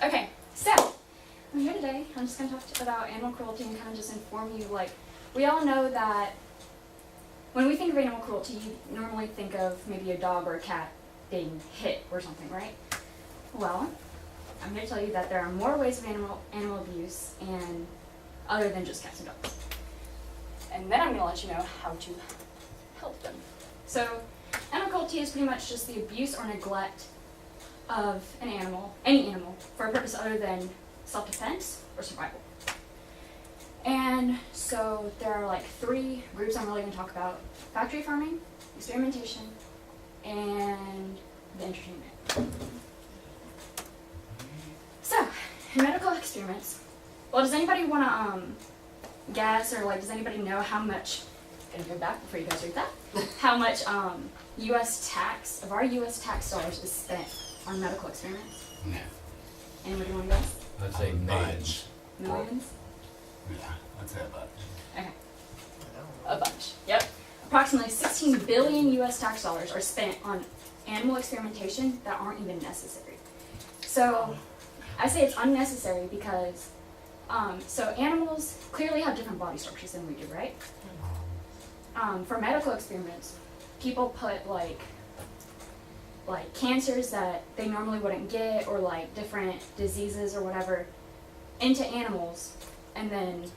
Okay, so I'm here today. I'm just going to talk about animal cruelty and kind of just inform you. Like, we all know that when we think of animal cruelty, you normally think of maybe a dog or a cat being hit or something, right? Well, I'm here to tell you that there are more ways of animal abuse and other than just cats and dogs. And then I'm going to let you know how to help them. So, animal cruelty is pretty much just the abuse or neglect of an animal, any animal, for a purpose other than self-defense or survival. And so there are like 3 groups I'm really going to talk about: factory farming, experimentation, and the entertainment. So, in medical experiments, well, does anybody want to guess, or like, does anybody know how much, I'm gonna go back before you guys read that, how much U.S. tax, of our U.S. tax dollars is spent on medical experiments? No. Anybody want to guess? I'd say millions. Millions? Yeah, I'd say a bunch. Okay. A bunch. Yep. Approximately 16 billion U.S. tax dollars are spent on animal experimentation that aren't even necessary. So, I say it's unnecessary because, so animals clearly have different body structures than we do, right? For medical experiments, people put like cancers that they normally wouldn't get, or like different diseases or whatever, into animals, and then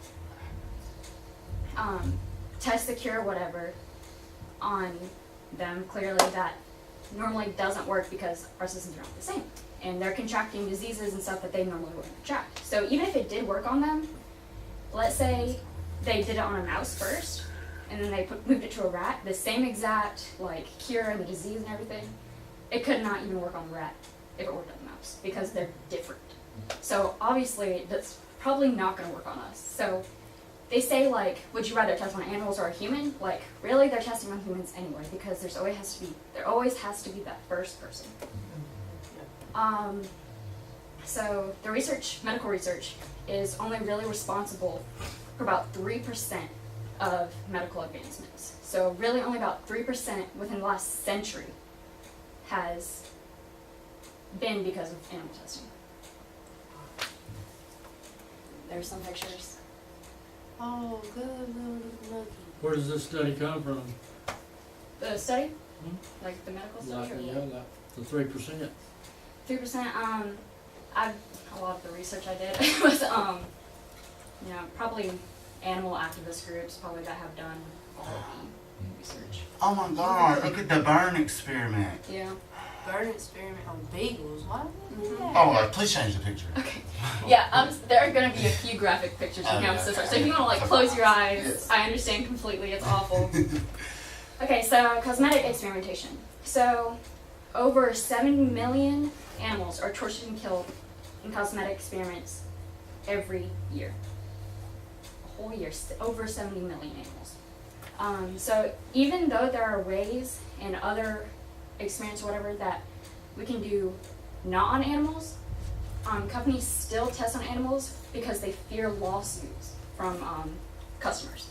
test the cure, whatever, on them. Clearly that normally doesn't work because our systems are not the same, and they're contracting diseases and stuff that they normally wouldn't contract. So even if it did work on them, let's say they did it on a mouse first, and then they moved it to a rat, the same exact like cure and the disease and everything, it could not even work on the rat if it worked on the mouse, because they're different. So obviously that's probably not going to work on us. So they say, like, would you rather test on animals or a human? Like, really, they're testing on humans anyway, because there always has to be that first person. So the research, medical research, is only really responsible for about 3% of medical advancements. So really only about 3% within the last century has been because of animal testing. There's some pictures. Oh, good, lucky. Where does this study come from? The study? Like the medical study? Like, yeah, like the 3%. 3%, a lot of the research I did was, probably animal activist groups probably that have done all of the research. Oh my God, look at the burn experiment. Yeah. Burn experiment on bagels. Why would we do that? Oh, please change the picture. Okay. Yeah, there are going to be a few graphic pictures from here. I'm so sorry. So if you want to like close your eyes, Yes. I understand completely. It's awful. Okay, so cosmetic experimentation. So over 7 million animals are tortured and killed in cosmetic experiments every year. A whole year, over 70 million animals. So even though there are ways and other experiments or whatever that we can do not on animals, companies still test on animals because they fear lawsuits from customers.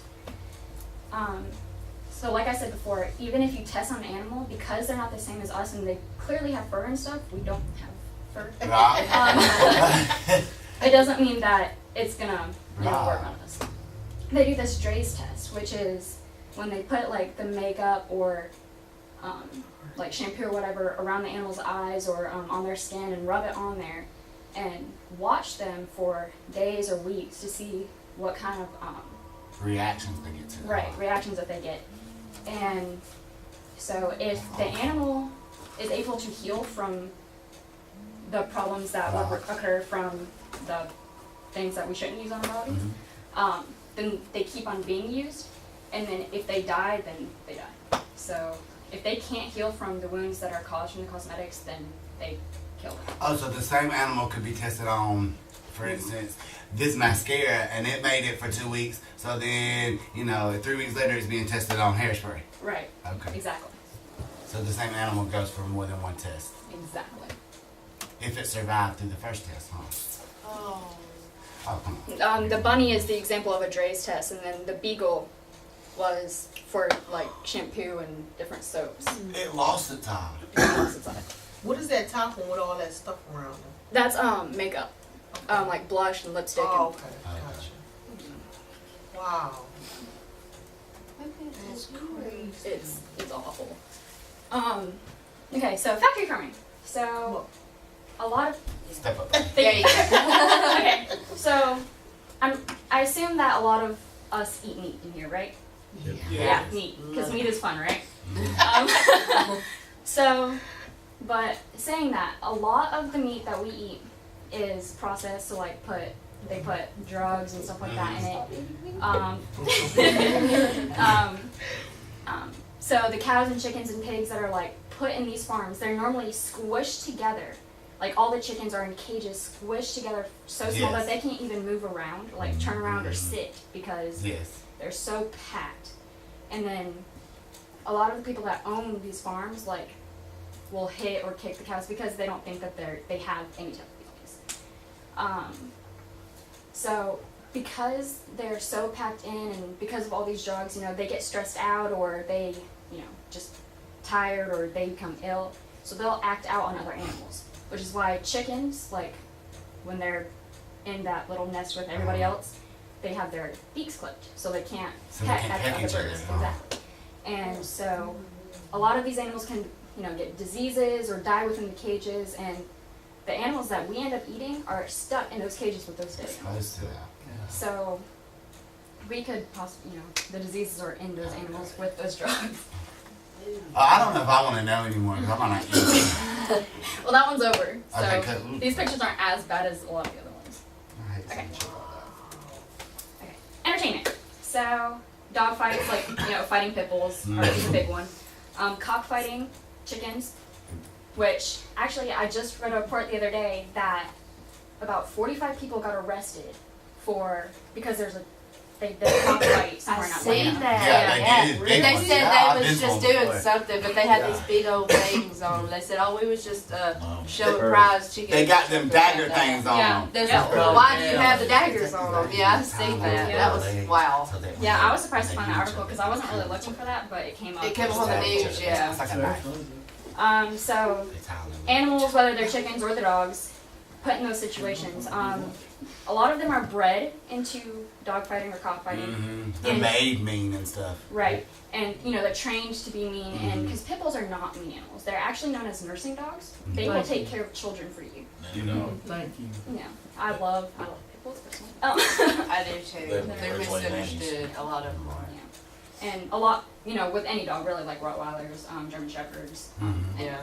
So like I said before, even if you test on an animal, because they're not the same as us and they clearly have fur and stuff, we don't have fur. It doesn't mean that it's gonna work on us. They do this Dre's test, which is when they put like the makeup or like shampoo or whatever around the animal's eyes or on their skin and rub it on there and watch them for days or weeks to see what kind of Reactions they get to. reactions that they get. And so if the animal is able to heal from the problems that would occur from the things that we shouldn't use on our bodies, then they keep on being used, and then if they die, then they die. So if they can't heal from the wounds that are caused from the cosmetics, then they kill them. Oh, so the same animal could be tested on, for instance, this mascara, and it made it for 2 weeks. So then, 3 weeks later, it's being tested on hairspray. Right. Okay. Exactly. So the same animal goes for more than one test. Exactly. If it survived through the first test, huh? Oh. Oh, come on. The bunny is the example of a Dre's test, and then the beagle was for like shampoo and different soaps. It lost its time. It lost its eye. What is that top one with all that stuff around them? That's makeup, like blush and lipstick. Oh, And, okay. Gotcha. Wow. That's crazy. it's awful. Okay, so factory farming. So a lot of Step up. There you go. okay, so I assume that a lot of us eat meat in here, right? Yeah. Meat, because meat is fun, right? Mhm. So, but saying that, a lot of the meat that we eat is processed, so like they put drugs and stuff like that in it. So the cows and chickens and pigs that are like put in these farms, they're normally squished together. Like all the chickens are in cages, squished together so small that they can't even move around, like turn around or sit because Yes. they're so packed. And then a lot of the people that own these farms like will hit or kick the cows because they don't think that they have any type of feelings. So because they're so packed in and because of all these drugs, you know, they get stressed out or they, you know, just tired or they become ill. So they'll act out on other animals, which is why chickens, like when they're in that little nest with everybody else, they have their beaks clipped so they can't So they peck can't at peck the other each other. birds. Exactly. And so a lot of these animals can, you know, get diseases or die within the cages, and the animals that we end up eating are stuck in those cages with those dead animals. Supposed to. So we could possibly, you know, the diseases are in those animals with those drugs. I don't know if I want to know anymore because I'm not eating. Well, that one's over. So Okay, cool. these pictures aren't as bad as a lot of the other ones. I hate Okay. saying shit like Okay. Entertainment. So dog fights, like, you know, fighting pit bulls is a big one. Cockfighting chickens, which actually I just read a report the other day that about 45 people got arrested because they did a cockfight somewhere I in seen Atlanta. that. Yeah, they did. They Big said ones. I've they been was just told doing before. something, but they had Yeah. these big old things on them. They said, "Oh, we was just showing prize chickens." They got them dagger things on Yeah. them. There's Yeah. why do you have the daggers on them? Yeah, I seen that. Yeah. That was wow. Yeah, I was surprised to find the article because I wasn't really looking for that, but it came up. It came on the news, yeah. It's like a knife. So It's how animals, whether they're chickens or the dogs, put in those situations. A lot of them are bred into dogfighting or cockfighting. They're And- made mean and stuff. Right. And, you know, they're trained to be mean, and because pit bulls are not mean animals. They're actually known as nursing dogs. They will Thank take you. care of children for you. You know, thank you. You know, I love pit bulls personally. I do too. They're They're really misunderstood. A lot of them are. Yeah. And a lot, you know, with any dog, really, like Rottweilers, German Shepherds. Yeah.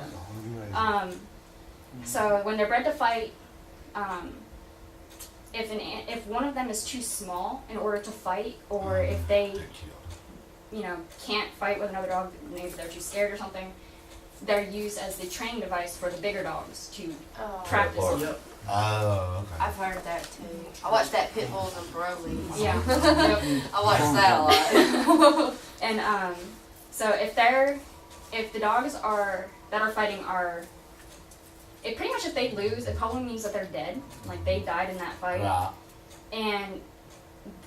So when they're bred to fight, if one of them is too small in order to fight, or if they, They're cute. you know, can't fight with another dog, maybe they're too scared or something, they're used as the training device for the bigger dogs to Oh, practice on. Yep. Oh, okay. I've heard that too. I watched that Pit Bulls and Broly's. Yeah. Yep. I watched that a lot. And so if the dogs that are fighting it pretty much, if they lose, it probably means that they're dead, like they died in that fight. Right. And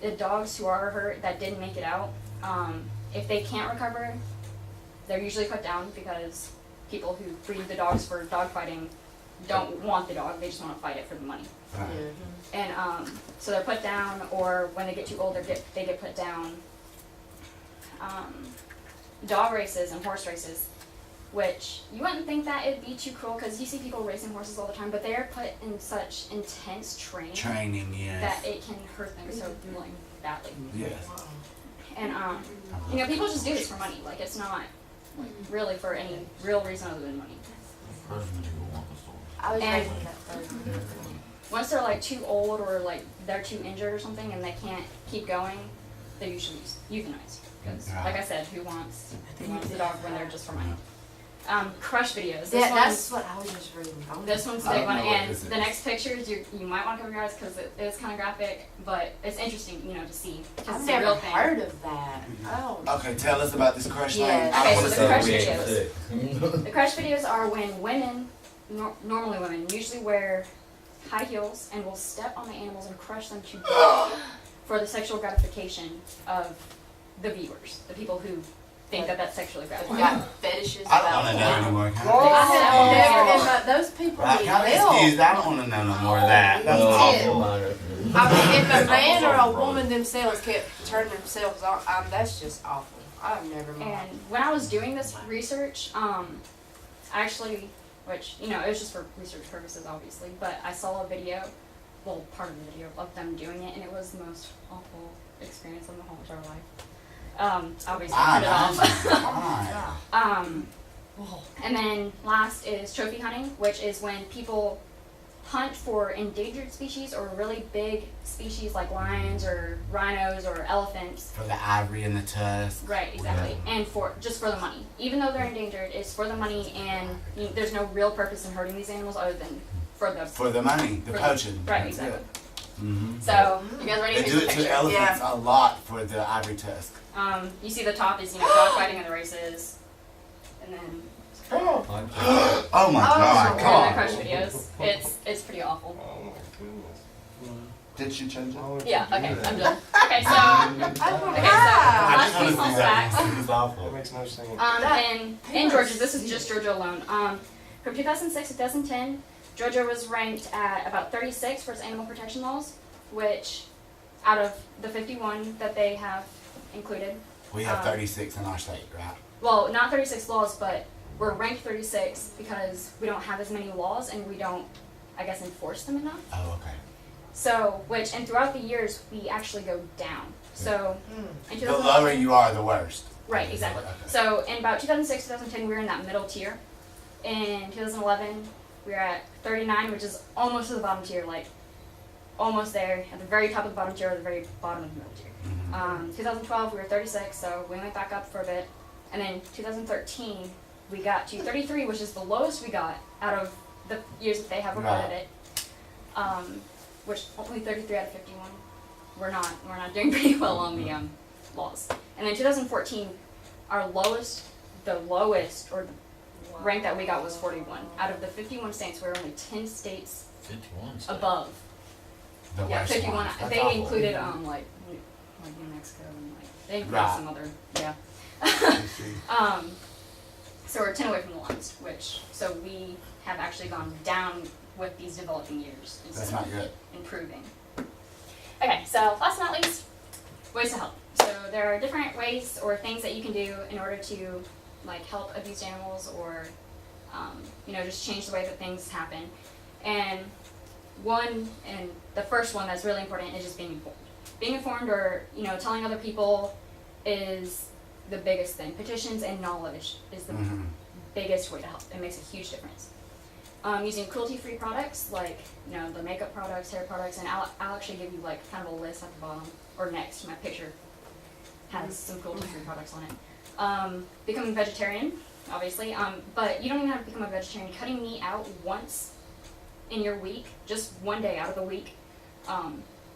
the dogs who are hurt that didn't make it out, if they can't recover, they're usually put down because people who breed the dogs for dog fighting don't want the dog, they just want to fight it for the money. Right. And so they're put down, or when they get too old, they get put down. Dog races and horse races, which you wouldn't think that it'd be too cruel because you see people racing horses all the time, but they are put in such intense Training, yes. that it can hurt them so like badly. Yes. And you know, people just do this for money. Like it's not like, really for any real reason other than money. I was And- reading that first. Once they're like too old or like they're too injured or something and they can't keep going, they're usually euthanized. Because, like I said, who wants the dog when they're just for money? Crush videos. Yeah, that's what I was just reading. This one's the I big don't one, know what and this is. the next pictures you might want to cover your eyes because it is kind of graphic, but it's interesting, you know, to see. 'Cause I've it's a never real thing. heard of that. Oh. Okay, tell us about this crush Yeah. thing. I Okay, wanna so see the crush it. videos. The crush videos are when women, normally women, usually wear high heels and will step on the animals and crush them to death for the sexual gratification of the viewers, the people who think that that's sexually They gratifying. got fetishes I don't want to about know anymore. Can I I have never Oh. in my, those people Right, need can I be help. excused? I don't want to know no more of that. That's Me awful. too. I mean, if a man or a woman themselves kept turning themselves on, that's just awful. I've never mind. And when I was doing this research, I actually, which, you know, it was just for research purposes, obviously, but I saw a video, well, part of the video of them doing it, and it was the most awful experience of my whole entire life. Obviously, I turned it off. Why? And then last is trophy hunting, which is when people hunt for endangered species or really big species like lions or rhinos or elephants. For the ivory and the tusk. Right, exactly. And for just for the money. Even though they're endangered, it's for the money, and there's no real purpose in hurting these animals other than for the money, the for poaching. Right, That's exactly. it. Mm-hmm. So you guys ready They to do see it the to picture? elephants a lot for the ivory tusk. You see the top is dogfighting in the races, and then Oh my God! and Come the on. crush videos. It's pretty awful. Oh my goodness. Did she change it? Yeah. Okay, I'm done. Okay, so I last just want piece to on see that. facts. This is awful. That makes no sense. In Georgia, this is just Georgia alone. From 2006 to 2010, Georgia was ranked at about 36 for its animal protection laws, which out of the 51 that they have included, We have 36 in our state, right? well, not 36 laws, but we're ranked 36 because we don't have as many laws and we don't, I guess, enforce them enough. Oh, okay. So, and throughout the years, we actually go down. So, in The 2011 lower you are, the worst. Right, exactly. Okay. So in about 2006, 2010, we were in that middle tier. In 2011, we were at 39, which is almost to the bottom tier, like almost there, at the very top of the bottom tier, or the very bottom of the middle tier. Mhm. 2012, we were 36, so we went back up for a bit. And then 2013, we got to 33, which is the lowest we got out of the years that they have recorded Right. it. Which only 33 out of 51. We're not doing pretty well on the laws. And then 2014, our lowest, the lowest or the rank that we got was 41. Out of the 51 states, we were only 10 states 51 states. above. The Yeah, worst 51. one. That's They awful. included like New Mexico and like they included Right. some other You see. So we're 10 away from the lowest, so we have actually gone down with these developing years That's instead not of good. improving. Okay, so last but not least, ways to help. So there are different ways or things that you can do in order to like help abused animals or just change the way that things happen. And the first one that's really important is just being informed. Being informed or telling other people is the biggest thing. Petitions and knowledge is the Mhm. biggest way to help. It makes a huge difference. Using cruelty-free products like the makeup products, hair products, and I'll actually give you like kind of a list at the bottom or next. My picture has some cruelty-free products on it. Becoming vegetarian, obviously, but you don't even have to become a vegetarian. Cutting meat out once in your week, just one day out of the week,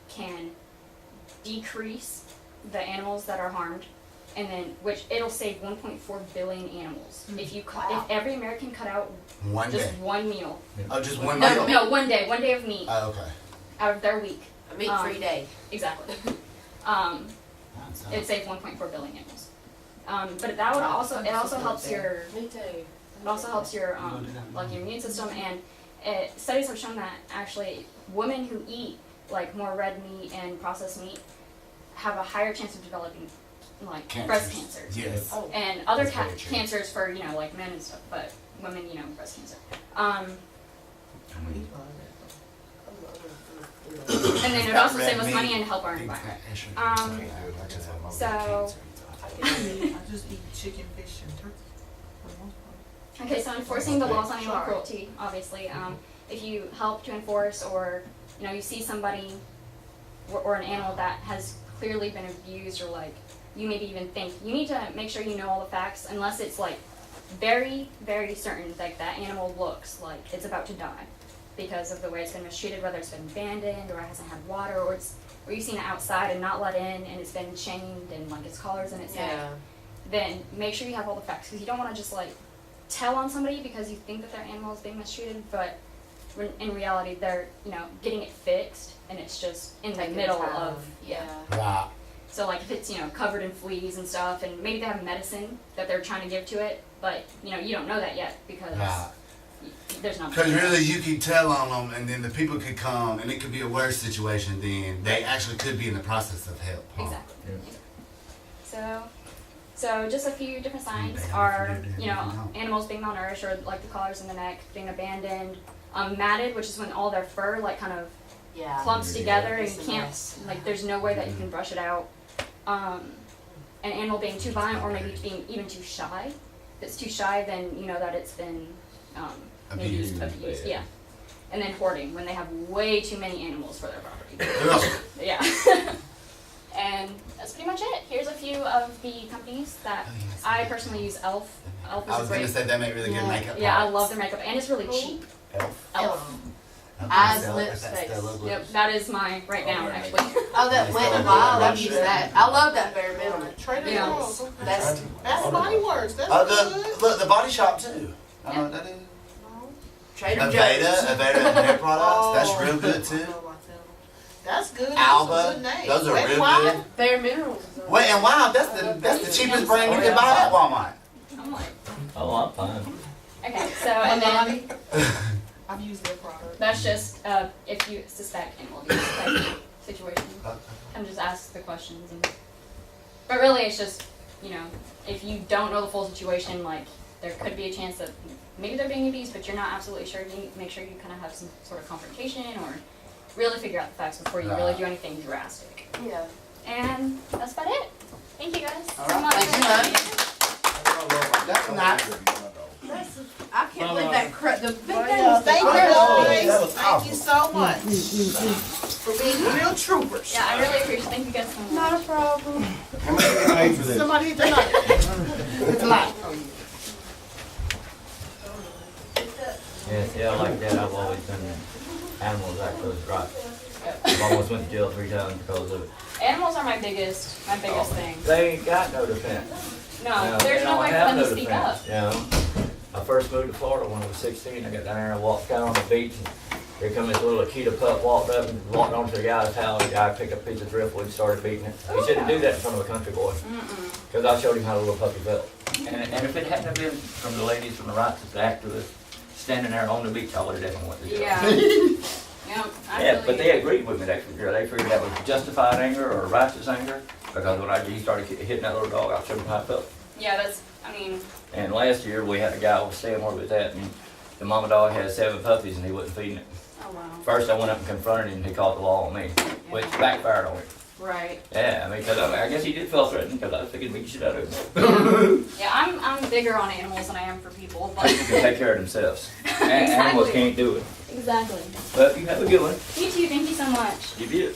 can decrease the animals that are harmed. And then, which it'll save 1.4 billion animals. If every American cut out One just day. one meal. Oh, just one No, meal? one day of meat Oh, okay. out of their week. A meat-free day. Exactly. That's, It'd save 1.4 billion animals. But that would also helps your Me too. it also helps your like your immune system, and studies have shown that actually women who eat like more red meat and processed meat have a higher chance of developing like breast cancer. Yes. Oh. And other That's very true. cancers for like men and stuff, but women breast cancer. And then it would also save us money and help our environment. So I just eat chicken, fish, and turkey for the most part. okay, so enforcing the laws on animal cruelty, obviously, if you help to enforce or you see somebody or an animal that has clearly been abused, or like you maybe even think you need to make sure you know all the facts, unless it's like very, very certain like that animal looks like it's about to die because of the way it's been mistreated, whether it's been abandoned or it hasn't had water, or you've seen it outside and not let in and it's been chained and like its collars in its neck. Then make sure you have all the facts, because you don't want to just like tell on somebody because you think that their animal is being mistreated, but in reality they're getting it fixed and it's just in the middle of Yeah. Right. So like if it's, you know, covered in fleas and stuff, and maybe they have medicine that they're trying to give to it, but you know, you don't know that yet because Right. there's not. Because really, you could tell on them, and then the people could come, and it could be a worse situation. Then they actually could be in the process of help. Huh? Exactly. Yeah. So just a few different signs They have are, to do you know, everything animals being malnourished or like the collars in the neck, being abandoned, matted, which is when all their fur like kind of Yeah. clumps together and It's you a can't, mess. like there's no way that you can brush it out. An animal being too violent or maybe being even too shy. If it's too shy, then you know that it's been maybe Abused. abused. Yeah. And then hoarding, when they have way too many animals for their property. Ugh. Yeah. And that's pretty much it. Here's a few of the companies that I personally use. Elf. Elf I is was a gonna great. say they make really good Yeah. makeup. Yeah, I products. love their makeup, and it's really cheap. Elf. Elf. Eyes, Stella- lips, that face. Stella Yep, lips. that is mine right now, right. actually. Oh, that wet and wild, I've used that. I love that bare minimum. Trader Yeah. Joe's. That's, That's Body Works. That's The good. look, the body shop too. I know what that is. Trader Aveda Joe's. hair products. Oh. That's real good I too. know about them. That's good. Those Alba, are good names. those are Wet real Wild. good. Bare minerals. Wait, and wow, that's the cheapest brand you can buy at Walmart. I'm like, Oh, I'm fine. okay, so, and then I've used their product. that's just if you suspect animal abuse type situation. And just ask the questions. But really, it's just, you know, if you don't know the full situation, like, there could be a chance that maybe they're being abused, but you're not absolutely sure. You need to make sure you kind of have some sort of confrontation or really figure out the facts before you really do anything drastic. Yeah. And that's about it. Thank you guys All so right, much. thank you, That's nice. I can't believe that the big Well, thing. thank you Oh, guys. that was Thank you so much Mm-hmm. for being real troopers. Yeah, I really appreciate it. Thank you guys so much. Not a problem. How much you get paid for this? Somebody hit the light. It's a lot. Yeah, like that, I've always done animals that close right. I've almost went to jail 3 times because of it. Animals are my biggest thing. They ain't got no defense. No, They there's no don't way for have them to no speak up. defense, you know? I first moved to Florida when I was 16. I got down there and walked down on the beach, and here come this little Akita pup, walked up and walked onto the guy's house. The guy picked up a piece of driftwood and started beating it. He shouldn't do that in front of a country boy, because I showed him how the little puppy felt. And if it hadn't have been from the ladies from the rights of the activists standing there on the beach, I would have definitely went to jail. Yeah. Yeah, I Yeah, really but they agreed with me that year. They figured that was justified anger or righteous anger, because when he started hitting that little dog, I showed him how it felt. Yeah, that's, I mean, And last year, we had a guy was staying where we was at, and the mama dog had 7 puppies, and he wasn't feeding it. oh wow. First, I went up and confronted him, and he called the law on me, which backfired on him. Right. Yeah, I mean, because I guess he did feel threatened, because I was thinking beat the shit out of him. Yeah, I'm bigger on animals than I am for people, but. They can take care of themselves. Animals can't do it. Exactly. But you have a good one. You too, thank you so much. You did.